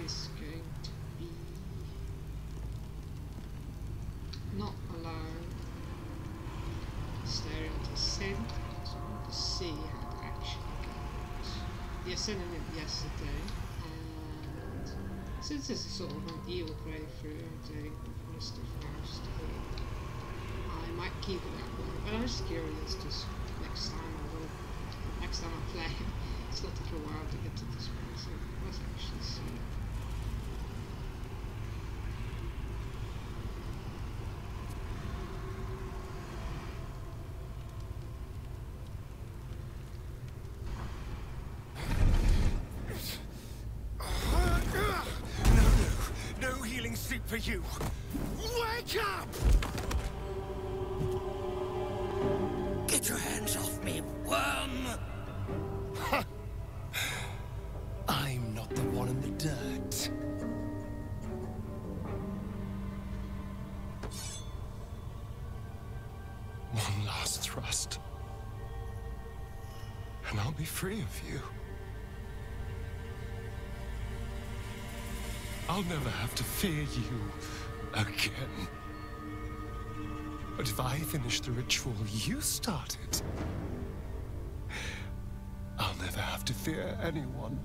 is going to be not allowed staring at Ascend, so I want to see how it actually goes. The Ascend it yesterday, and since it's sort of an evil playthrough, I'm taking Mr. First here. I might keep it that way, but I'm just curious just next time I play. It's going to take a while to get to this point, so let's actually see. No healing sleep for you. Wake up! Get your hands off me, worm! I'm not the one in the dirt. One last thrust, and I'll be free of you. I'll never have to fear you again. But if I finish the ritual you started, I'll never have to fear anyone.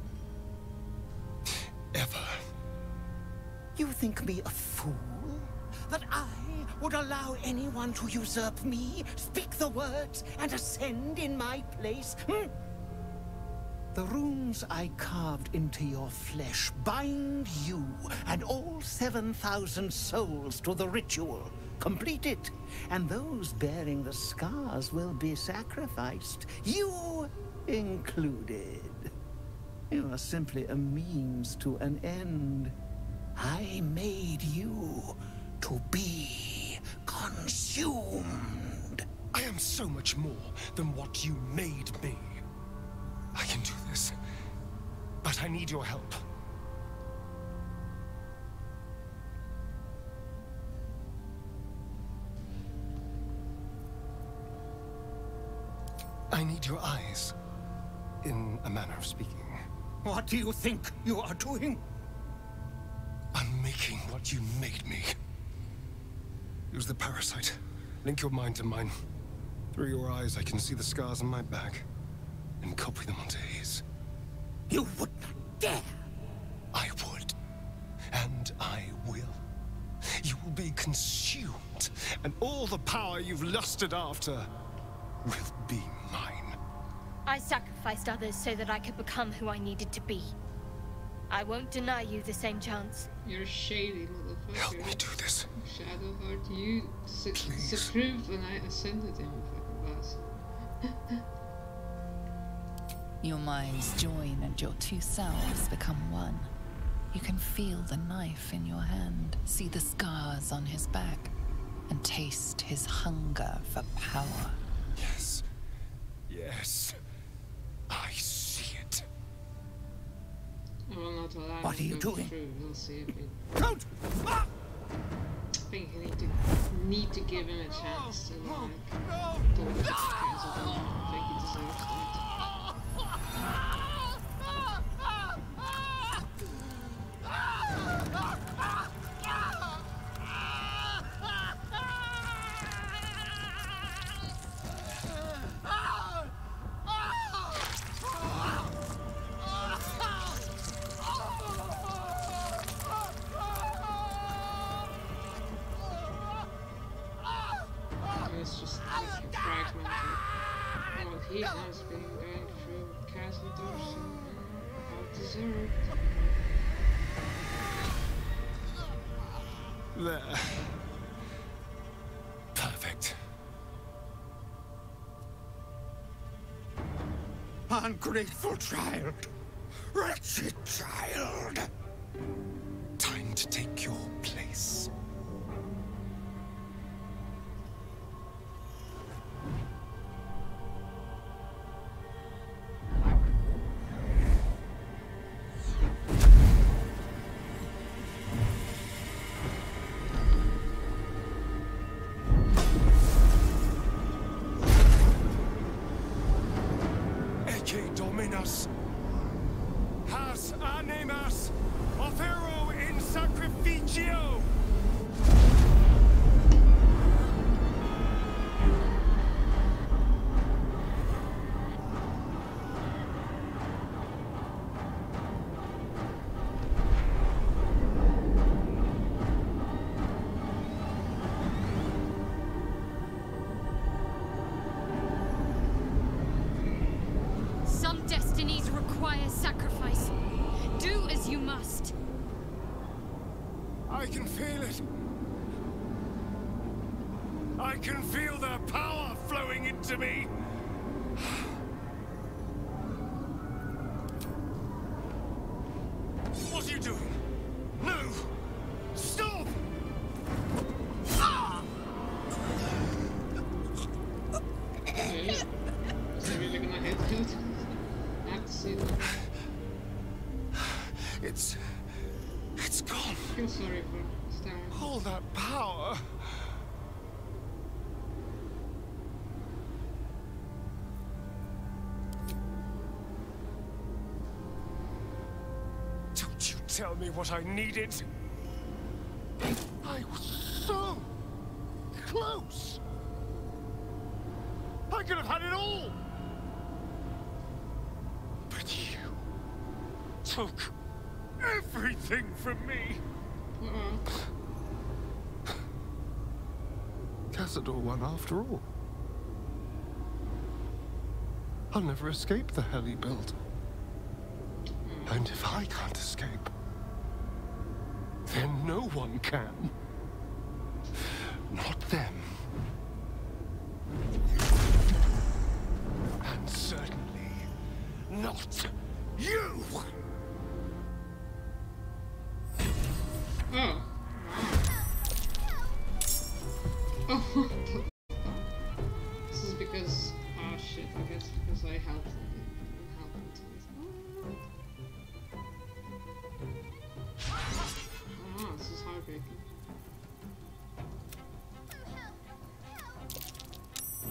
Ever. You think me a fool? That I would allow anyone to usurp me, speak the words, and ascend in my place? The runes I carved into your flesh bind you and all 7,000 souls to the ritual. Complete it, and those bearing the scars will be sacrificed, you included. You are simply a means to an end. I made you to be consumed. I am so much more than what you made me. I can do this, but I need your help. I need your eyes, in a manner of speaking. What do you think you are doing? I'm making what you made me. Use the parasite. Link your mind to mine. Through your eyes, I can see the scars on my back, and copy them onto his. You would not dare! I would. And I will. You will be consumed, and all the power you've lusted after will be mine. I sacrificed others so that I could become who I needed to be. I won't deny you the same chance. You're a shady motherfucker. Help me do this. Shadowheart, you disapproved when I ascended him, fucking bastard. Your minds join and your two selves become one. You can feel the knife in your hand, see the scars on his back, and taste his hunger for power. Yes. Yes. I see it. I will not allow What are you him to go doing? through. We'll see if we... Don't! I think you need to give him a chance to like talk to the council. I think he deserves that. It's just like a fragment of what he has been going through with Castle Dorson. How deserved. There. Perfect. Ungrateful child. Wretched child. Time to take your place. Ecce Dominus. Has animas. Offer requires sacrifice. Do as you must. I can feel it. I can feel their power flowing into me. What are you doing? No! Stop! Ah! Okay. Is he really gonna hit it? I have to see that. It's gone. I feel sorry for Staring. All that power. Don't you tell me what I needed. I was so close. I could have had it all. But you took everything from me. Cazador won after all. I'll never escape the hell he built. And if I can't escape, then no one can. Not them. And certainly not you! Oh. Oh, what the fuck? This is because... Oh shit, I guess because I helped him. Oh, this is heartbreaking.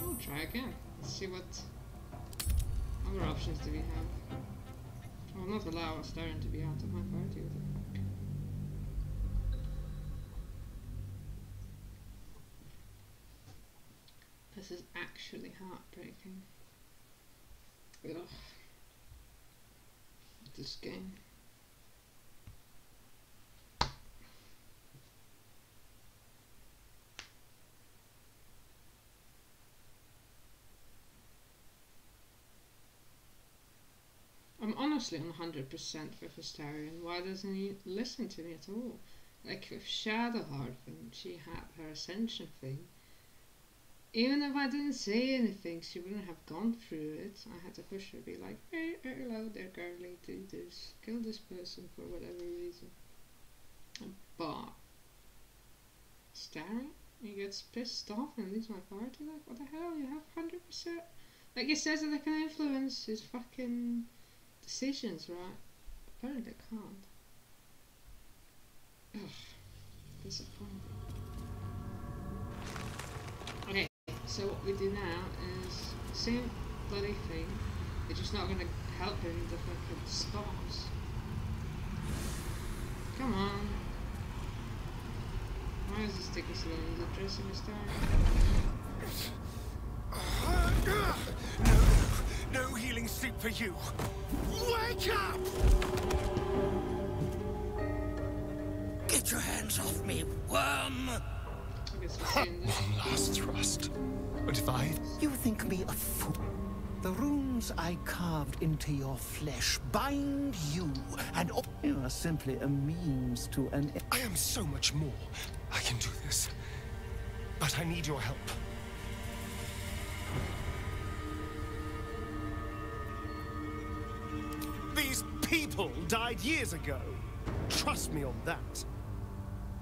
We'll try again. Let's see what other options do we have. I will not allow Astarion to be out of my party with it. This is actually heartbreaking. Ugh. This game. I'm honestly on 100% with Astarion. Why doesn't he listen to me at all? Like with Shadowheart, when she had her ascension thing, even if I didn't say anything, she wouldn't have gone through it. I had to push her, be like, hey, hello there, girlie, do this, kill this person for whatever reason. But Astarion, he gets pissed off and leaves my party. Like, what the hell? You have 100%. Like, it says that I can influence his fucking decisions, right? Apparently I can't. Ugh, disappointing. Okay, so what we do now is same bloody thing. It's just not gonna help him with the fucking scars. Come on. Why is this taking so long? Is it dressing his time? No healing sleep for you. Wake up! Get your hands off me, worm! I guess we've seen this. One last thrust. But if I... You think me a fool? The runes I carved into your flesh bind you, and you are simply a means to an end. I am so much more. I can do this. But I need your help. These people died years ago. Trust me on that.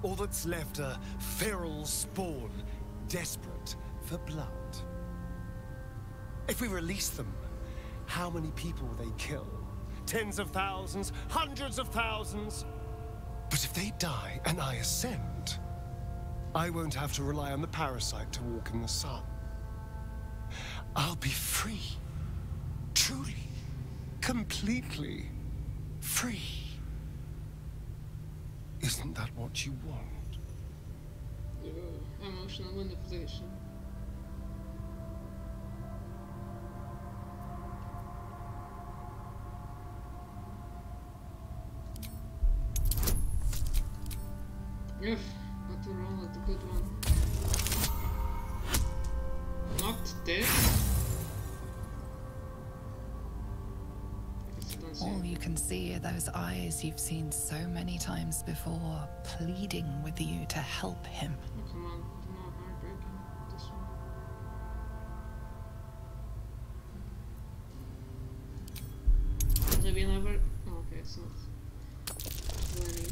All that's left are feral spawn, desperate for blood. If we release them, how many people will they kill? Tens of thousands, hundreds of thousands? But if they die and I ascend, I won't have to rely on the parasite to walk in the sun. I'll be free. Truly. Completely free. Isn't that what you want? Emotional manipulation. Ugh, got to roll at the good one. Not this. All can see those eyes you've seen so many times before, pleading with you to help him. Oh, come on, more heartbreaking. This one. Maybe never. Oh, okay, it's not. Lenny.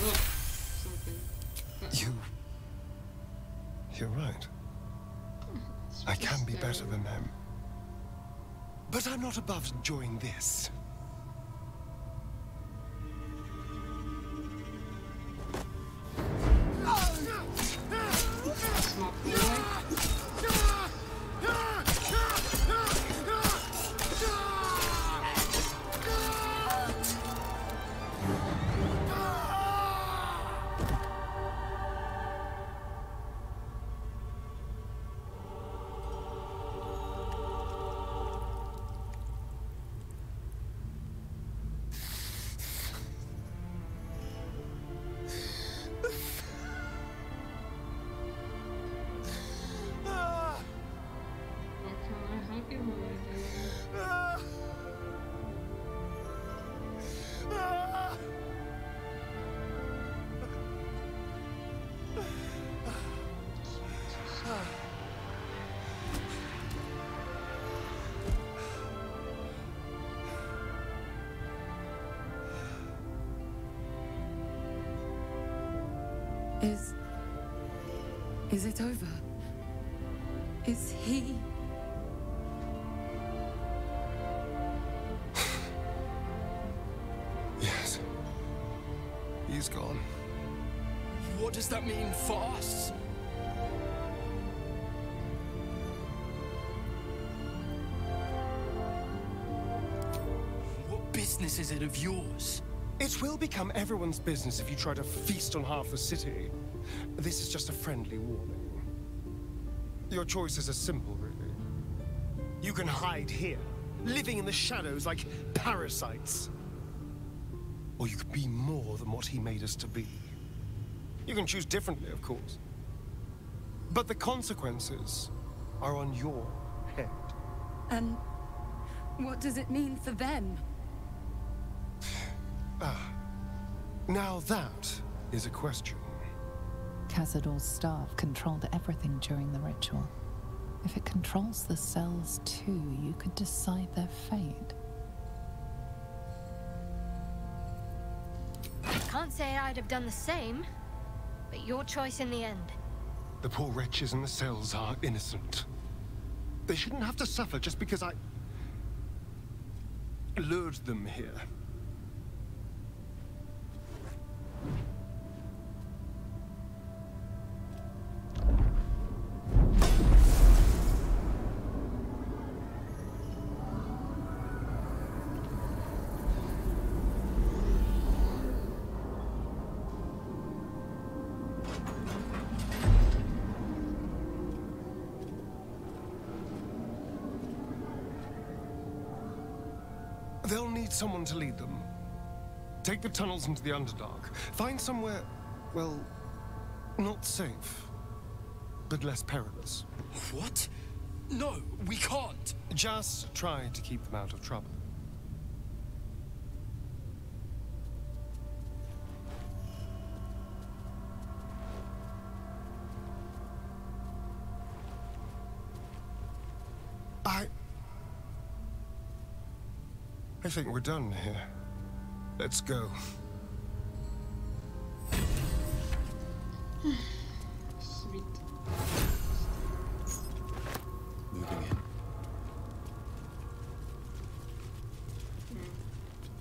Oh, something. You're right. I can be better than them. But I'm not above enjoying this. That's not cool. Is it over? Is he... Yes. He's gone. What does that mean for us? What business is it of yours? It will become everyone's business if you try to feast on half the city. This is just a friendly warning. Your choices are simple, really. You can hide here, living in the shadows like parasites. Or you could be more than what he made us to be. You can choose differently, of course. But the consequences are on your head. And what does it mean for them? Now that is a question. Cazador's staff controlled everything during the ritual. If it controls the cells too, you could decide their fate. Can't say I'd have done the same, but your choice in the end. The poor wretches in the cells are innocent. They shouldn't have to suffer just because I lured them here. They'll need someone to lead them. Take the tunnels into the Underdark. Find somewhere, well, not safe, but less perilous. What? No, we can't. Just try to keep them out of trouble. I think we're done here. Let's go. Sweet. Moving in.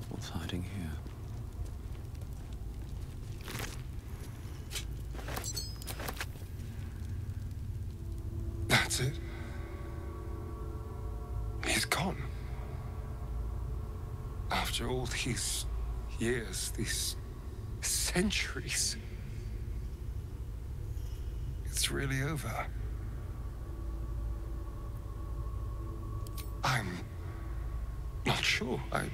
What's hiding here? That's it. He's gone. After all these years, these centuries, it's really over. I'm not sure. I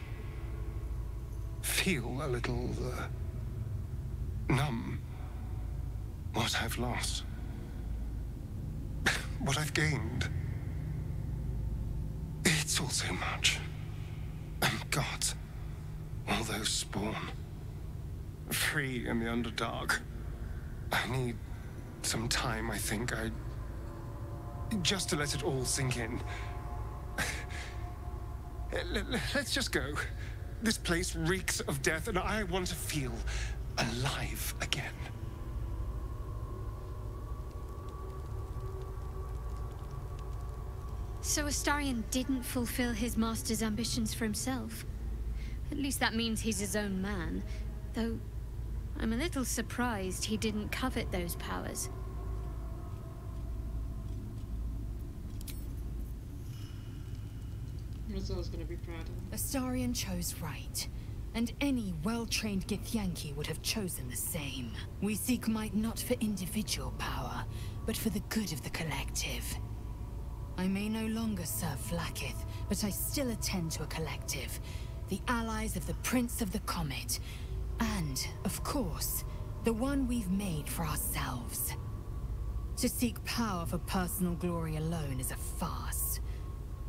feel a little numb. What I've lost, what I've gained, it's all so much. And God, All those spawn. Free in the Underdark. I need some time, I think. Just to let it all sink in. Let's just go. This place reeks of death, and I want to feel alive again. So Astarion didn't fulfill his master's ambitions for himself. At least that means he's his own man. Though, I'm a little surprised he didn't covet those powers. Rizzo's gonna be proud of him. Astarion chose right. And any well-trained Githyanki would have chosen the same. We seek might not for individual power, but for the good of the collective. I may no longer serve Vlaakith, but I still attend to a collective. The allies of the Prince of the Comet. And, of course, the one we've made for ourselves. To seek power for personal glory alone is a farce.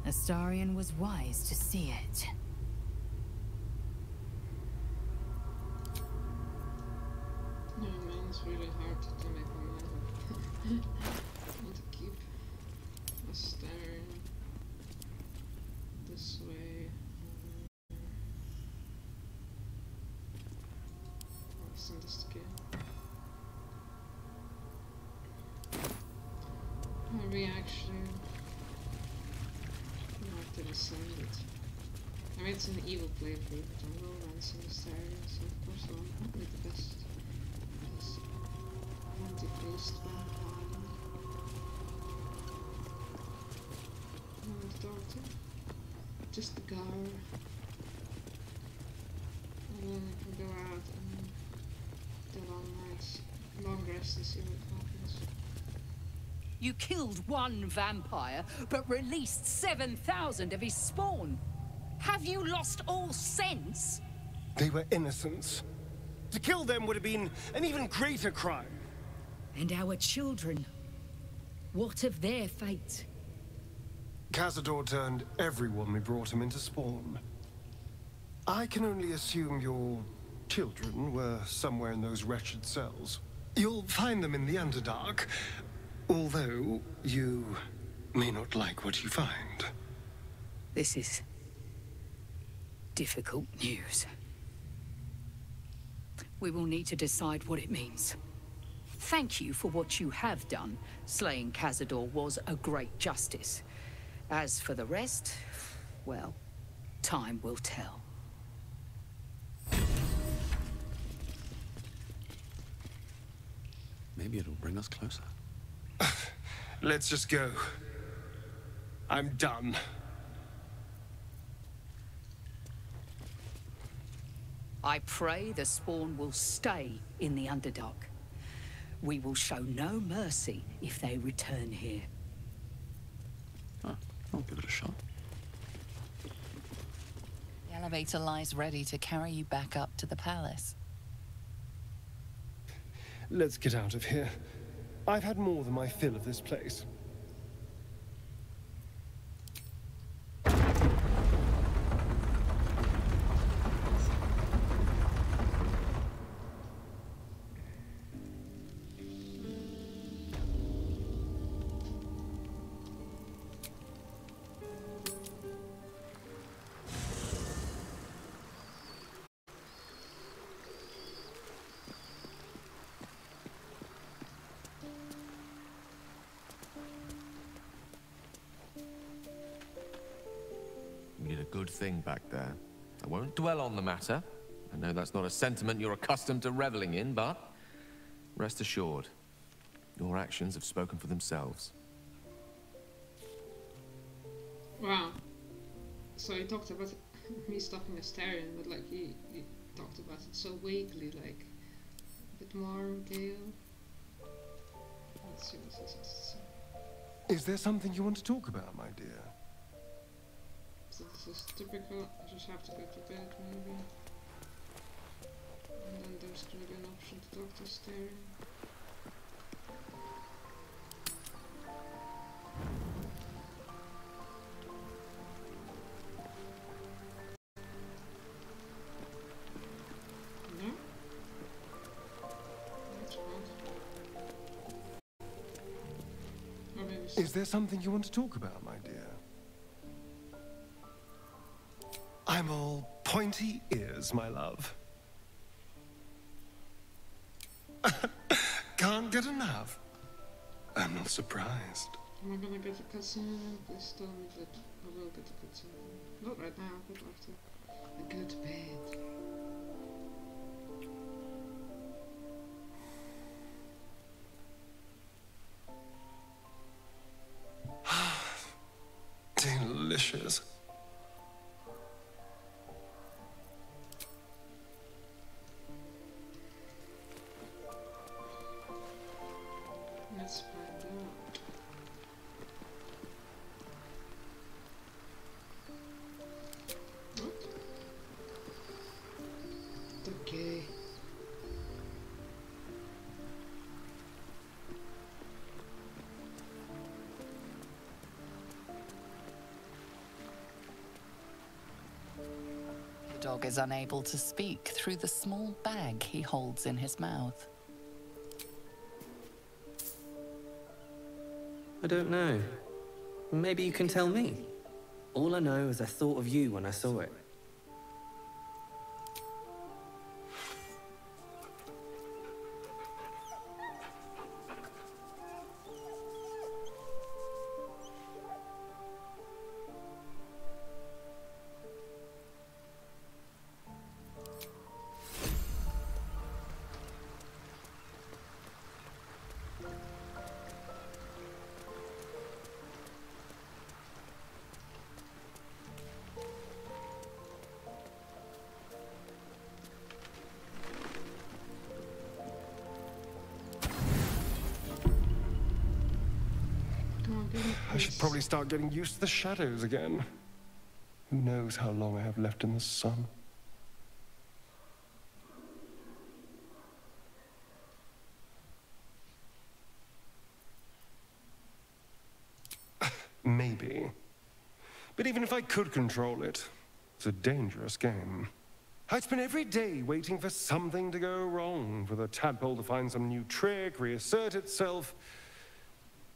Astarion was wise to see it. No, man, it's really hard to make a mind. I want to keep Astarion this way. I'll send this to Gale. Maybe actually. No, I didn't send it. I mean, it's an evil playthrough, but I'm low ranks in Astarion, so of course I'll make the best. Anti-priest vampire. No, the daughter. Just the guard. And then I can go out and do a long rest and see what happens. You killed one vampire, but released 7,000 of his spawn. Have you lost all sense? They were innocents. To kill them would have been an even greater crime. And our children? What of their fate? Cazador turned everyone we brought him into spawn. I can only assume your children were somewhere in those wretched cells. You'll find them in the Underdark, although you may not like what you find. This is difficult news. We will need to decide what it means. Thank you for what you have done. Slaying Cazador was a great justice. As for the rest, well, time will tell. Maybe it'll bring us closer. Let's just go. I'm done. I pray the spawn will stay in the Underdark. We will show no mercy if they return here. Oh, I'll give it a shot. The elevator lies ready to carry you back up to the palace. Let's get out of here. I've had more than my fill of this place. You did a good thing back there. I won't dwell on the matter. I know that's not a sentiment you're accustomed to reveling in, but rest assured, your actions have spoken for themselves. Wow. So he talked about me stopping Astarion, but like he talked about it so vaguely, like a bit more Gale. Let's see what he has to say. Is there something you want to talk about, my dear? So this is typical. I just have to go to bed, maybe. And then there's gonna be an option to talk to Astarion. Is there something you want to talk about, my dear? I'm all pointy ears, my love. Can't get enough. I'm not surprised. Am I gonna get a cutscene this time? I will get a cutscene. Not right now, but after I go to bed. Delicious. Let's find out. What? Okay. The dog is unable to speak through the small bag he holds in his mouth. I don't know. Maybe you can tell me. All I know is I thought of you when I saw it. I should probably start getting used to the shadows again. Who knows how long I have left in the sun? Maybe. But even if I could control it, it's a dangerous game. I'd spend every day waiting for something to go wrong, for the tadpole to find some new trick, reassert itself,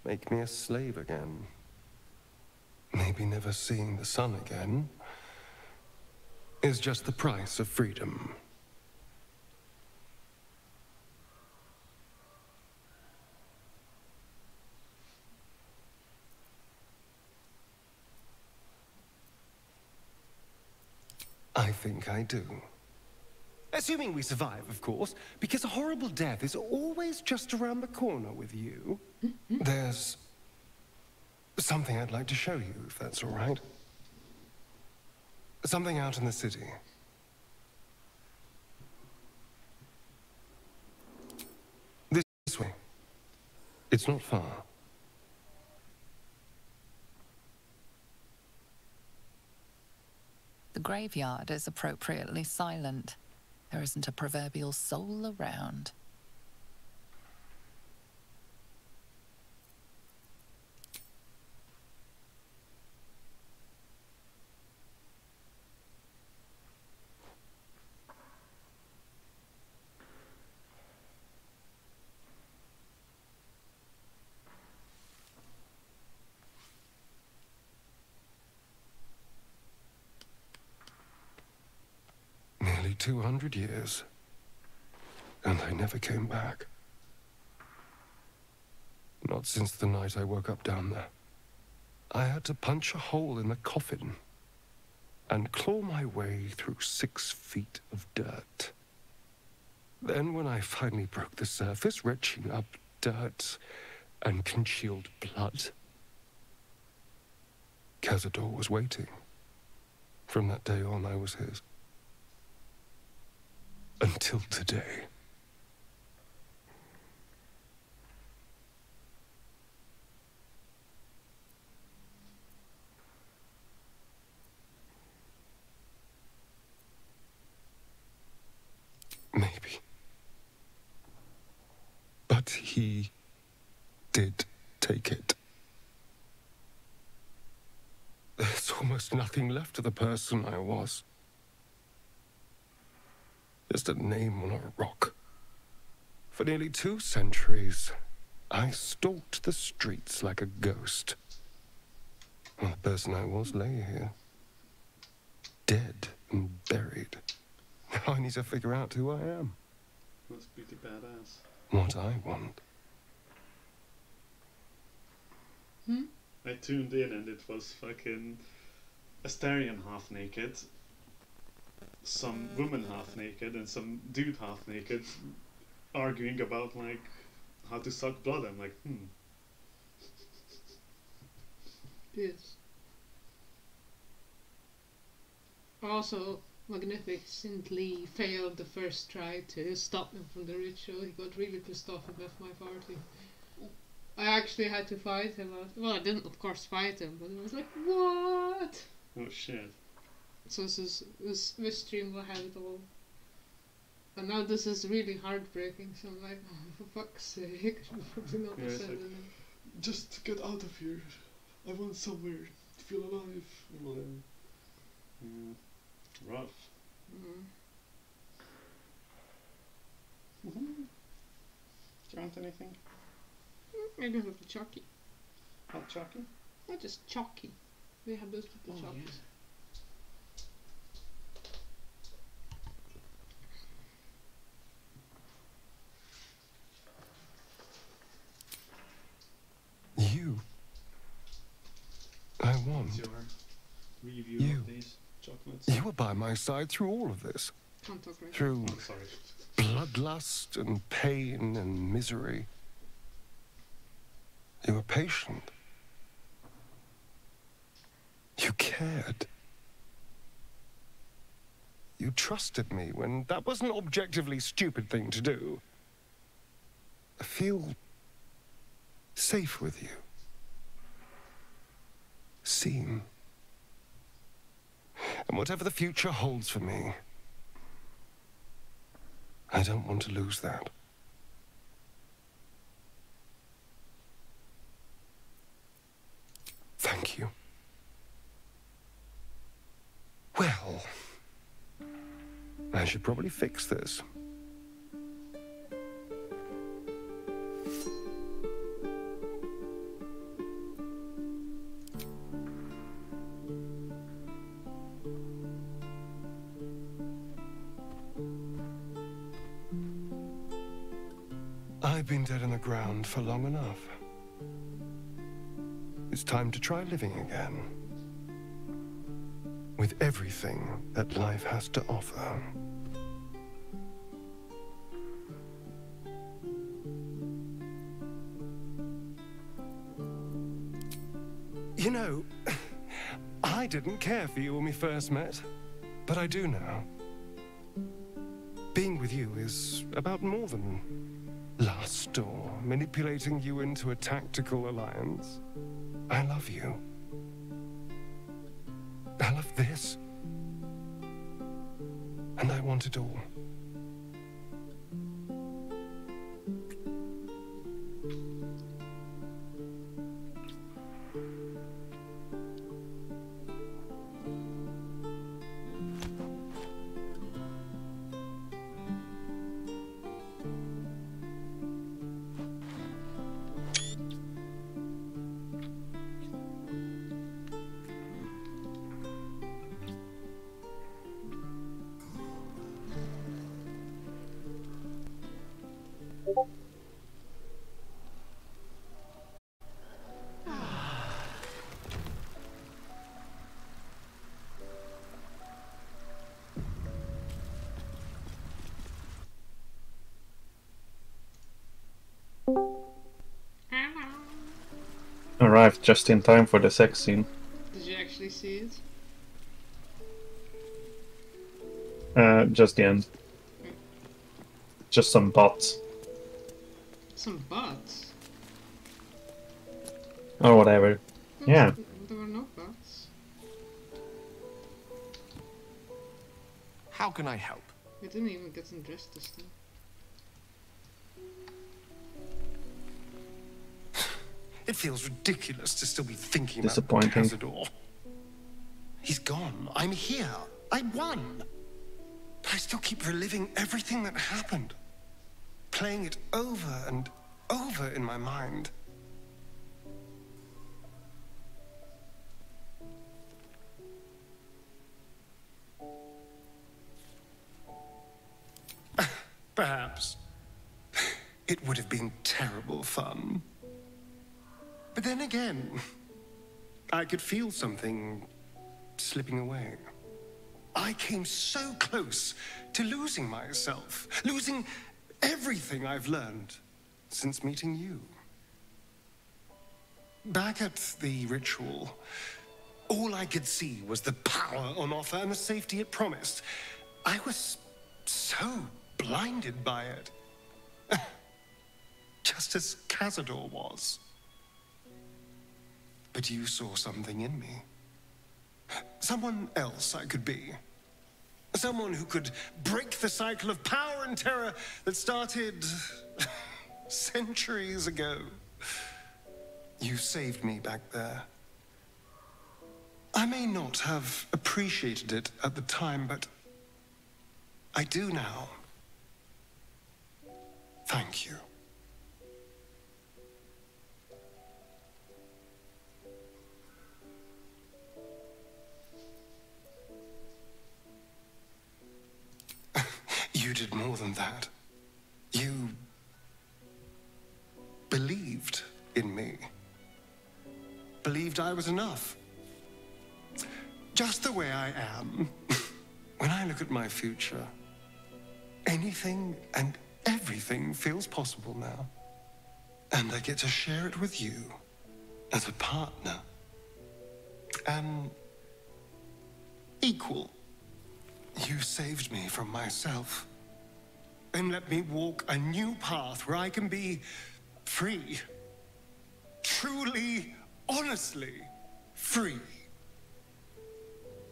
make me a slave again. Maybe never seeing the sun again is just the price of freedom. I think I do. Assuming we survive, of course, because a horrible death is always just around the corner with you. There's something I'd like to show you, if that's all right. Something out in the city. This way. It's not far. The graveyard is appropriately silent. There isn't a proverbial soul around. Nearly 200 years. And I never came back. Not since the night I woke up down there. I had to punch a hole in the coffin and claw my way through 6 feet of dirt. Then when I finally broke the surface, retching up dirt and congealed blood, Cazador was waiting. From that day on, I was his. Until today. Maybe. But he did take it. There's almost nothing left of the person I was. Just a name on a rock. For nearly 2 centuries, I stalked the streets like a ghost. Well, the person I was lay here. Dead and buried. Now I need to figure out who I am. That's pretty badass. What I want. I tuned in and it was fucking Astarion half naked, some woman half naked, and some dude half naked arguing about like how to suck blood. I'm like, Yes. Also, magnificently failed the first try to stop him from the ritual. He got really pissed off and left my party. I actually had to fight him. Well, I didn't, of course, fight him, but I was like, what? oh shit. So this stream will have it all. And now this is really heartbreaking, so I'm like, oh, for fuck's sake, I should probably not have said anything. Just get out of here. I want somewhere to feel alive. Rough. Do you want anything? Maybe a little chalky. Hot chalky? Not just chalky. They have those little chalkies. You. I want. What's your review You. of these chocolates? You were by my side through all of this. Can't talk right Through Oh, sorry. bloodlust and pain and misery. You were patient. You cared. You trusted me when that was an objectively stupid thing to do. I feel safe with you. Seen. And whatever the future holds for me, I don't want to lose that. Thank you. Well, I should probably fix this. I've been dead in the ground for long enough. It's time to try living again. With everything that life has to offer. You know, I didn't care for you when we first met, but I do now. Being with you is about more than lust or manipulating you into a tactical alliance. I love you. I love this. And I want it all. Arrived just in time for the sex scene. Did you actually see it? Just the end. Just some bots. Some bots? Or whatever. Yeah. There were no bots. How can I help? We didn't even get undressed this time. It feels ridiculous to still be thinking Disappointing. about Cazador. He's gone. I'm here. I won. But I still keep reliving everything that happened. Playing it over and over in my mind. Perhaps. It would have been terrible fun. But then again, I could feel something slipping away. I came so close to losing myself, losing everything I've learned since meeting you. Back at the ritual, all I could see was the power on offer and the safety it promised. I was so blinded by it. Just as Cazador was. But you saw something in me. Someone else I could be. Someone who could break the cycle of power and terror that started centuries ago. You saved me back there. I may not have appreciated it at the time, but I do now. Thank you. You did more than that. You believed in me. Believed I was enough. Just the way I am. When I look at my future, anything and everything feels possible now. And I get to share it with you as a partner. An equal. You saved me from myself. And let me walk a new path where I can be free. Truly, honestly free.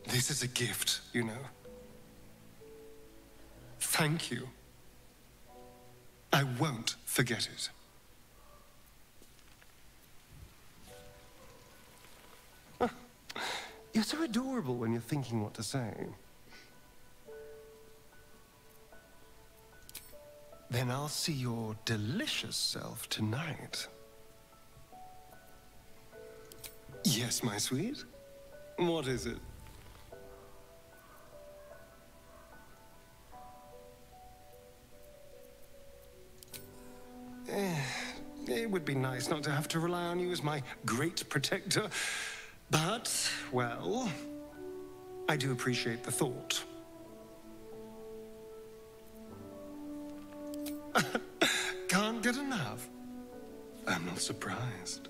This is a gift, you know. Thank you. I won't forget it. You're so adorable when you're thinking what to say. Then I'll see your delicious self tonight. Yes, my sweet? What is it? It would be nice not to have to rely on you as my great protector. But, well, I do appreciate the thought. Can't get enough. I'm not surprised.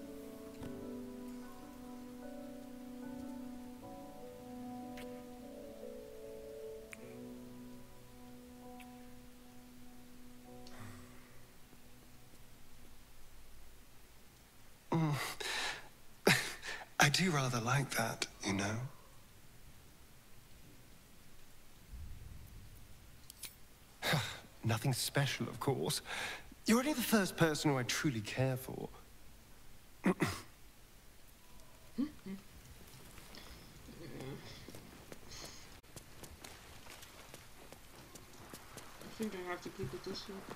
I do rather like that, you know. Nothing special, of course. You're only the first person who I truly care for. I think I have to keep it this way.